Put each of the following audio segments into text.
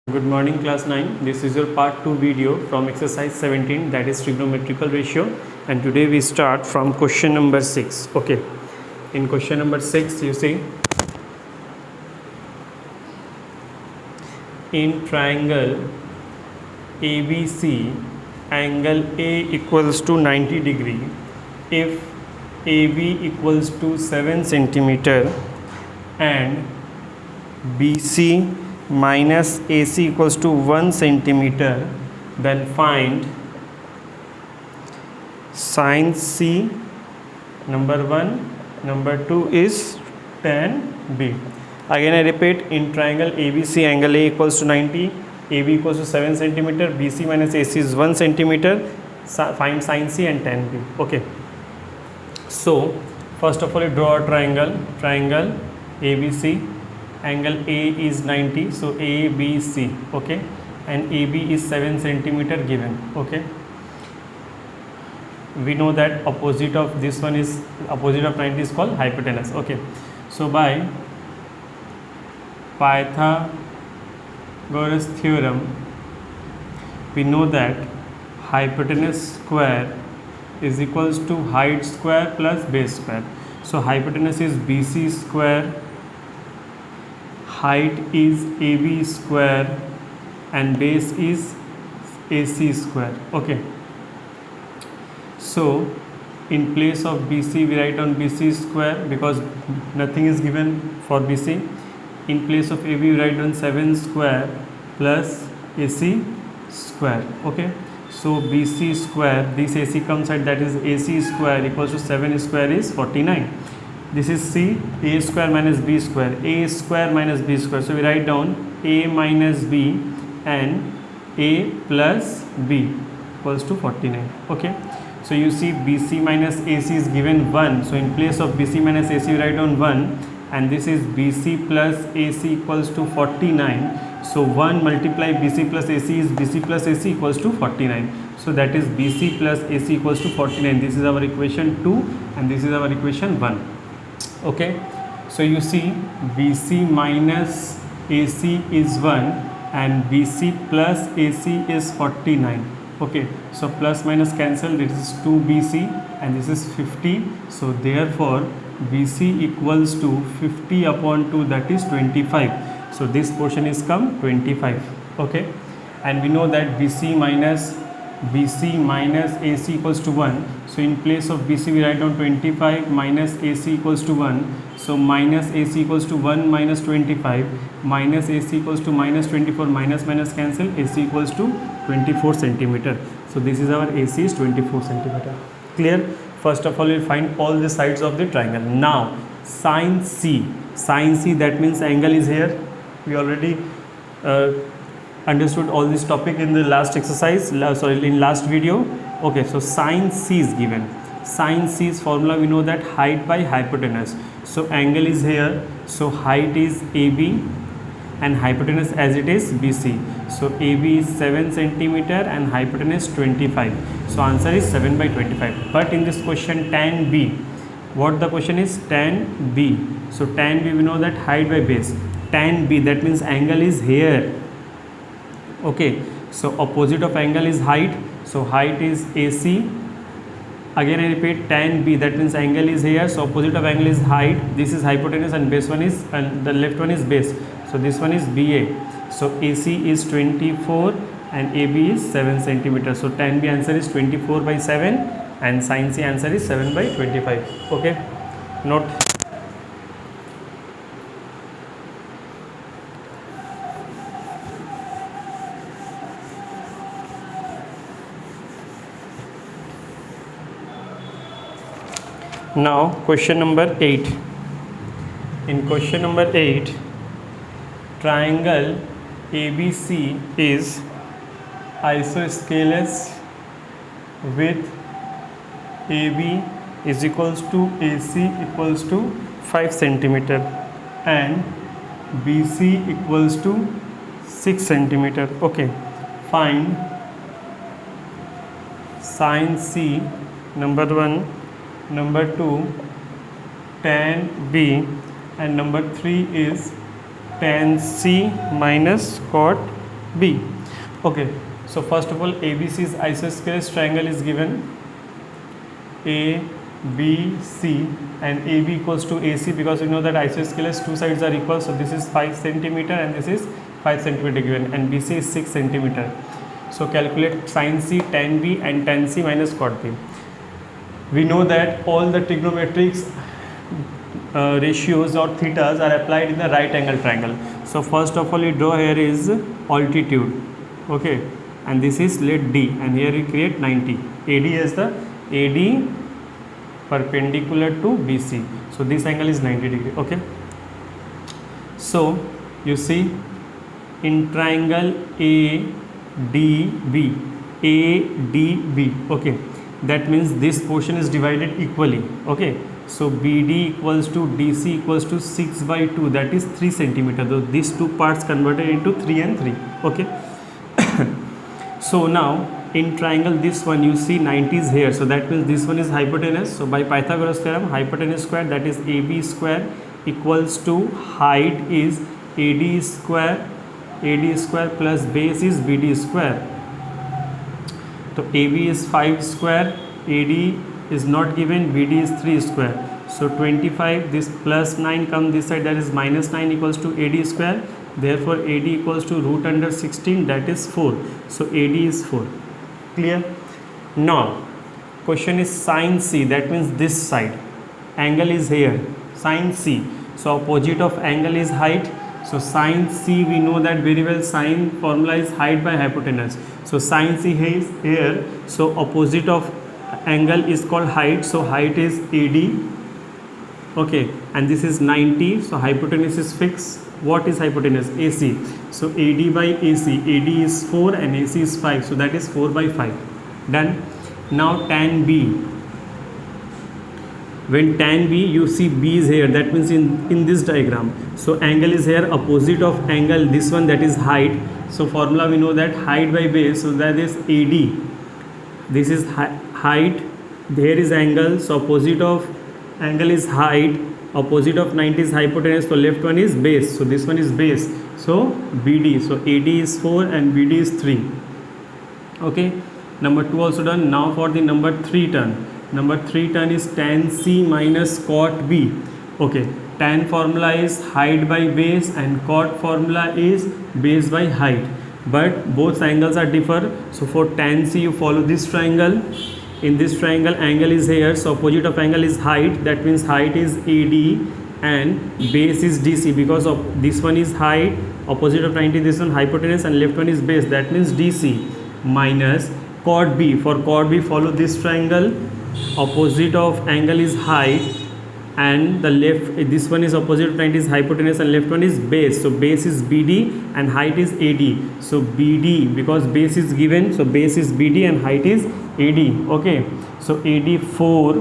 Good morning class 9. This is your part 2 video from exercise 17, that is trigonometrical ratio, and today we start from question number 6. Okay, in question number 6 you see, in triangle ABC angle A equals to 90 degree if AB equals to 7 centimeter and BC minus AC equals to 1 centimeter, then find sin C. Number 1, number 2 is tan B. Again I repeat, in triangle ABC angle A equals to 90, AB equals to 7 centimeter, BC minus AC is 1 centimeter, find sin C and tan B. Okay, so first of all you draw a triangle ABC. Angle A is 90, so ABC, okay, and AB is 7 centimeter given. Okay, we know that opposite of 90 is called hypotenuse. Okay, so by Pythagoras theorem we know that hypotenuse square is equals to height square plus base square. So hypotenuse is BC square, height is AB square, and base is AC square. Okay, so in place of BC we write on BC square because nothing is given for BC. In place of AB we write on 7 square plus AC square. Okay, so BC square, this AC comes out, that is AC square equals to 7 square is 49. This is C, A square minus B square, A square minus B square. So we write down A minus B and A plus B equals to 49. Okay, so you see BC minus AC is given 1. So in place of BC minus AC we write down 1, and this is BC plus AC equals to 49. So 1 multiply BC plus AC is BC plus AC equals to 49. So that is BC plus AC equals to 49. This is our equation 2 and this is our equation 1. Okay, so you see BC minus AC is 1 and BC plus AC is 49. Okay, so plus minus cancel, this is 2BC and this is 50. So therefore BC equals to 50 upon 2, that is 25. So this portion is come 25. Okay, and we know that BC minus AC equals to 1. So in place of BC we write down 25 minus AC equals to 1. So minus AC equals to 1 minus 25, minus AC equals to minus 24, minus cancel, AC equals to 24 centimeter. So this is our AC is 24 centimeter. Clear? First of all we will find all the sides of the triangle. Now sin C, that means angle is here. We already understood all this topic in the last exercise, in last video. Okay, so sin C is given. Sin C's formula we know that height by hypotenuse. So angle is here, so height is AB and hypotenuse as it is BC. So AB is 7 centimeter and hypotenuse 25. So answer is 7 by 25. But in this question tan B, what the question is? Tan B. So tan B we know that height by base. Tan B, that means angle is here. Okay, so opposite of angle is height, so height is AC. Again I repeat, tan B, that means angle is here, so opposite of angle is height. This is hypotenuse and base one is, and the left one is base, so this one is BA. So AC is 24 and AB is 7 centimeter. So tan B answer is 24 by 7 and sin C answer is 7 by 25. Okay, note. Now question number 8. In question number 8, triangle ABC is isosceles with AB is equals to AC equals to 5 centimeter and BC equals to 6 centimeter. Okay, find sin C, number 1, number 2 tan B, and number 3 is tan C minus cot B. Okay, so first of all, ABC's isosceles triangle is given A, B, C, and AB equals to AC, because we know that isosceles two sides are equal. So this is 5 centimeter and this is 5 centimeter given, and BC is 6 centimeter. So calculate sin C, tan B, and tan C minus cot B. We know that all the trigonometric ratios or thetas are applied in the right angle triangle. So first of all, we draw here is altitude, okay, and this is let D, and here we create 90. AD is the AD perpendicular to BC. So this angle is 90 degree. Okay. So you see in triangle ADB, ADB. Okay. That means this portion is divided equally. Okay. So BD equals to DC equals to 6 by 2. That is 3 centimeter. So these two parts converted into 3 and 3. Okay. So now in triangle this one you see 90 is here, so that means this one is hypotenuse. So by Pythagoras theorem, hypotenuse square, that is AB square, equals to height is AD square plus base is BD square. So AB is 5 square, AD is not given, BD is 3 square. So 25, this plus 9 come this side, that is minus 9 equals to AD square. Therefore AD equals to root under 16, that is 4. So AD is 4. Clear? Now question is sin C, that means this side angle is here, sin C. So opposite of angle is height. So sin C, we know that very well, sin formula is height by hypotenuse. So sin C is here, so opposite of angle is called height. So height is AD. Okay, and this is 90. So hypotenuse is fixed. What is hypotenuse? AC. So AD by AC, AD is 4 and AC is 5. So that is 4 by 5. Done. Now tan B. When tan B, you see B is here. That means in this diagram. So angle is here, opposite of angle, this one, that is height. So formula we know that height by base. So that is AD. This is height. There is angle. So opposite of angle is height. Opposite of 90 is hypotenuse, so left one is base. So this one is base. So BD. So AD is 4 and BD is 3. Okay. Number 2 also done. Now for the number 3 term. Number 3 term is tan C minus cot B. Okay. Tan formula is height by base and cot formula is base by height. But both angles are differ. So for tan C you follow this triangle. In this triangle angle is here, so opposite of angle is height, that means height is AD and base is DC, because of this one is height, opposite of 90 this one hypotenuse, and left one is base, that means DC, minus cot B. For cot B follow this triangle, opposite of angle is height and the left, this one is opposite of 90 is hypotenuse and left one is base. So base is BD and height is AD. So BD, because base is given, so base is BD and height is AD. Okay, so AD 4.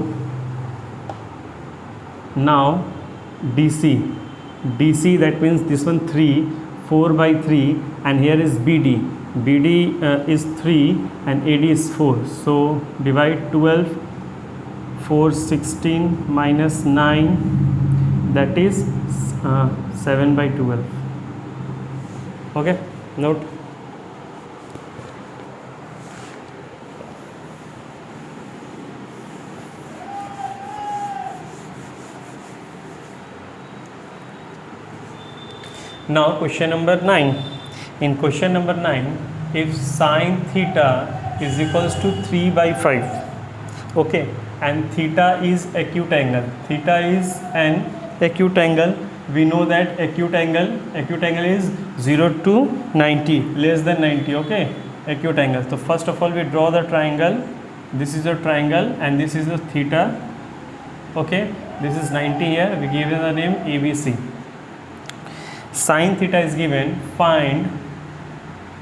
Now DC, that means this one 3, 4 by 3, and here is BD. BD is 3 and AD is 4. So divide 12. 4, 16 minus 9, that is 7 by 12. Okay, note. Now question number 9. In question number 9, if sin theta is equals to 3 by 5. Okay. And theta is acute angle. Theta is an acute angle. We know that acute angle is 0 to 90, less than 90. Okay, acute angle. So first of all we draw the triangle. This is a triangle and this is a theta. Okay, this is 90 here. We give it the name ABC. Sin theta is given. Find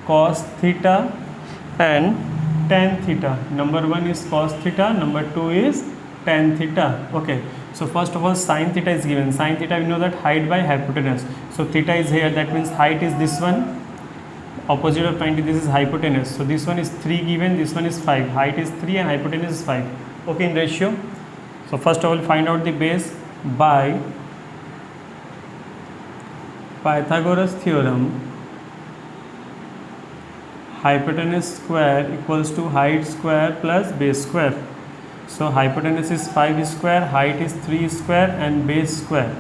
cos theta and tan theta. Number 1 is cos theta, number 2 is tan theta. Okay, so first of all sin theta is given. Sin theta we know that height by hypotenuse. So theta is here, that means height is this one, opposite of 90 this is hypotenuse. So this one is 3 given, this one is 5. Height is 3 and hypotenuse is 5. Okay, in ratio. So first of all find out the base by Pythagoras theorem. hypotenuse square equals to height square plus base square. So hypotenuse is 5 square, height is 3 square and base square.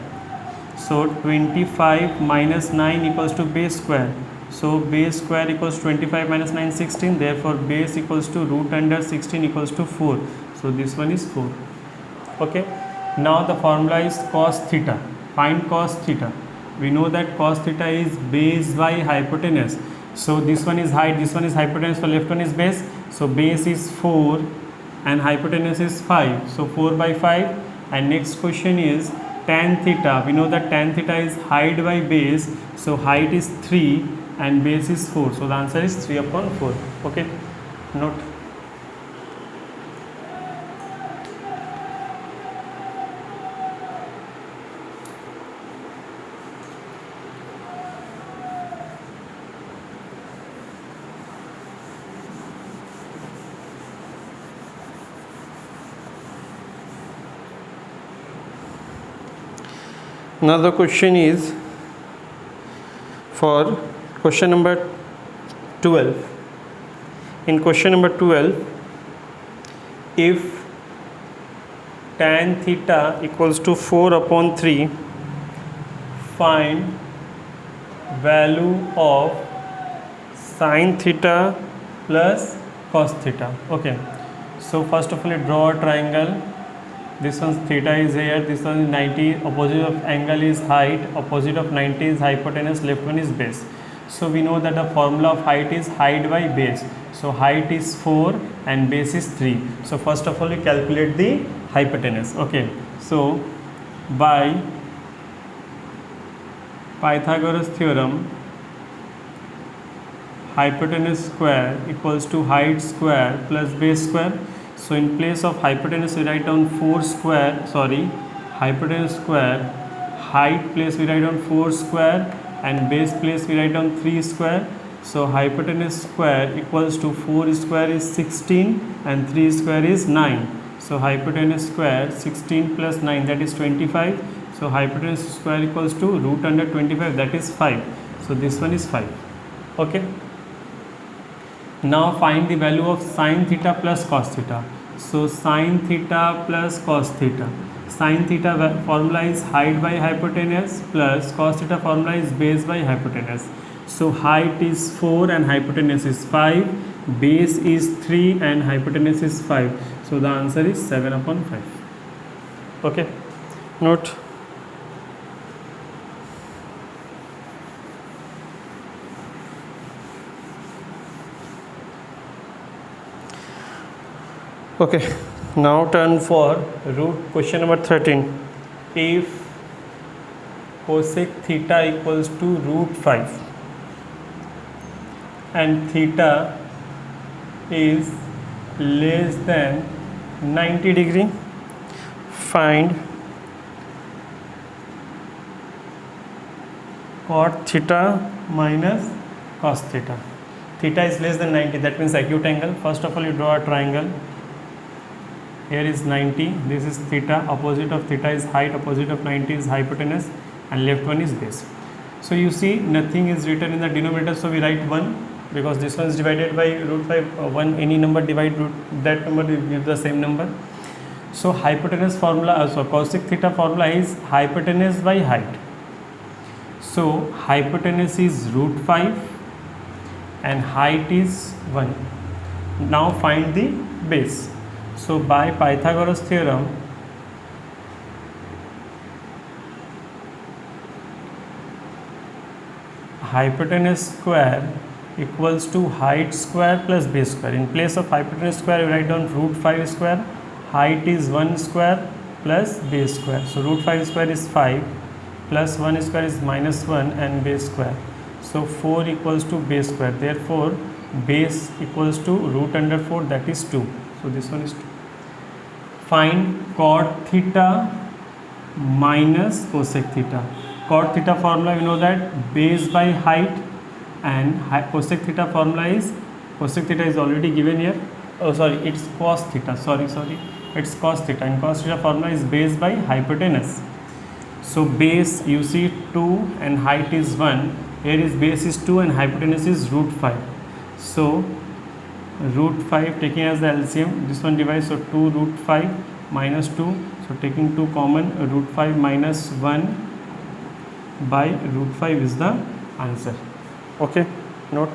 So 25 minus 9 equals to base square. So base square equals 25 minus 9 16, therefore base equals to root under 16 equals to 4. So this one is 4. Okay. Now the formula is cos theta. Find cos theta. We know that cos theta is base by hypotenuse. So this one is height, this one is hypotenuse, so left one is base. So base is 4 and hypotenuse is 5. So 4 by 5. And next question is tan theta. We know that tan theta is height by base. So height is 3 and base is 4. So the answer is 3 upon 4. Okay. Note. Another question is for question number 12. In question number 12, if tan theta equals to 4 upon 3, find value of sin theta plus cos theta. Okay, so first of all draw a triangle. This one's theta is here, this one is 90, opposite of angle is height, opposite of 90 is hypotenuse, left one is base. So we know that the formula of height is height by base. So height is 4 and base is 3. So first of all we calculate the hypotenuse. Okay, so by Pythagoras theorem, hypotenuse square equals to height square plus base square. So in place of hypotenuse we write down 4 square, hypotenuse square, height place we write down 4 square and base place we write down 3 square. So hypotenuse square equals to 4 square is 16 and 3 square is 9. So hypotenuse square 16 plus 9, that is 25. So hypotenuse square equals to root under 25, that is 5. So this one is 5. Okay. Now find the value of sin theta plus cos theta. So sin theta plus cos theta. Sin theta formula is height by hypotenuse plus cos theta formula is base by hypotenuse. So height is 4 and hypotenuse is 5. Base is 3 and hypotenuse is 5. So the answer is 7 upon 5. Okay. Note. Okay, now turn for root question number 13. If cosec theta equals to root 5 and theta is less than 90 degree, find cot theta minus cos theta. Theta is less than 90, that means acute angle. First of all you draw a triangle. Here is 90, this is theta, opposite of theta is height, opposite of 90 is hypotenuse and left one is base. So you see nothing is written in the denominator, so we write 1 because this one is divided by root 5, 1 any number divide root that number will give the same number. So hypotenuse formula, so cosec theta formula is hypotenuse by height. So hypotenuse is root 5 and height is 1. Now find the base. So by Pythagoras theorem, hypotenuse square equals to height square plus base square. In place of hypotenuse square, we write down root 5 square, height is 1 square plus base square. So root 5 square is 5 plus 1 square is minus 1 and base square. So 4 equals to base square. Therefore, base equals to root under 4, that is 2. So this one is 2. Find cot theta minus cosec theta. Cot theta formula, we know that base by height, and cosec theta formula is, cosec theta is already given here. Oh sorry, it's cos theta, sorry, it's cos theta, and cos theta formula is base by hypotenuse. So base you see 2 and height is 1. Here is base is 2 and hypotenuse is root 5. So root 5 taking as the LCM, this one divides, so 2 root 5 minus 2, so taking 2 common, root 5 minus 1 by root 5 is the answer. Okay, note.